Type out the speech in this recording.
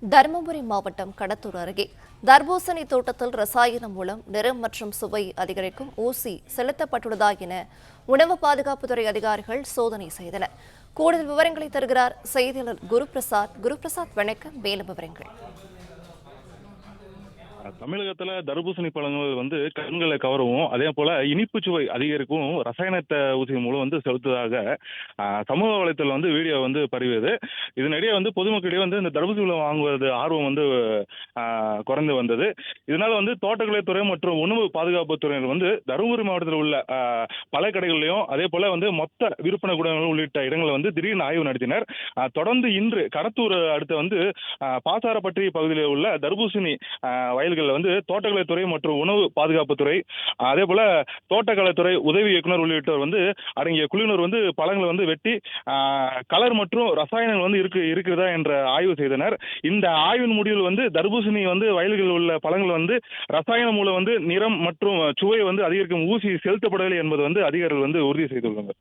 தருமபுரி மாவட்டம் கடத்தூர் அருகே தர்பூசணி தோட்டத்தில் ரசாயனம் மூலம் நிறம் மற்றும் சுவை அதிகரிக்கும் ஊசி செலுத்தப்பட்டுள்ளதா என உணவு பாதுகாப்புத்துறை அதிகாரிகள் சோதனை செய்தனர். கூடுதல் விவரங்களை தருகிறார் செய்தியாளர் குருபிரசாத். வணக்கம். மேலும் விவரங்கள். தமிழகத்துல தர்பூசணி பழங்கள் கண்களை கவரவும், அதே போல இனிப்பு சுவை அதிகரிக்கவும் ரசாயனத்தை ஊசி மூலம் செலுத்துவதாக சமூக வலைத்தளம் வீடியோ பரவியது. இதனிடையே பொதுமக்களிடையே இந்த தர்பூசணி வாங்குவது ஆர்வம் குறைந்து வந்தது. இதனால தோட்டக்கலைத்துறை மற்றும் உணவு பாதுகாப்பு துறையினர் தருமபுரி மாவட்டத்தில் உள்ள பல கடைகளிலும் அதே போல மொத்த விற்பனை கூடங்கள் உள்ளிட்ட இடங்களை திடீர்னு ஆய்வு நடத்தினர். தொடர்ந்து இன்று கடத்தூர் அடுத்த பாசாரப்பட்டி பகுதியில் உள்ள தர்பூசணி வயல்கள் தோட்டக்கலைத்துறை மற்றும் உணவு பாதுகாப்புத்துறை, அதே போல தோட்டக்கலைத்துறை உதவி இயக்குனர் உள்ளிட்டோர் அடங்கிய குழுவினர் பழங்களை வெட்டி கலர் மற்றும் ரசாயனங்கள் இருக்கிறதா என்ற ஆய்வு செய்தனர். இந்த ஆய்வின் முடிவில் தர்பூசணி வயல்களில் உள்ள பழங்கள் ரசாயனம் மூலம் நிறம் மற்றும் சுவை அதிகரிக்கும் ஊசி செலுத்தப்படவில்லை என்பது அதிகாரிகள் உறுதி செய்துள்ளனர்.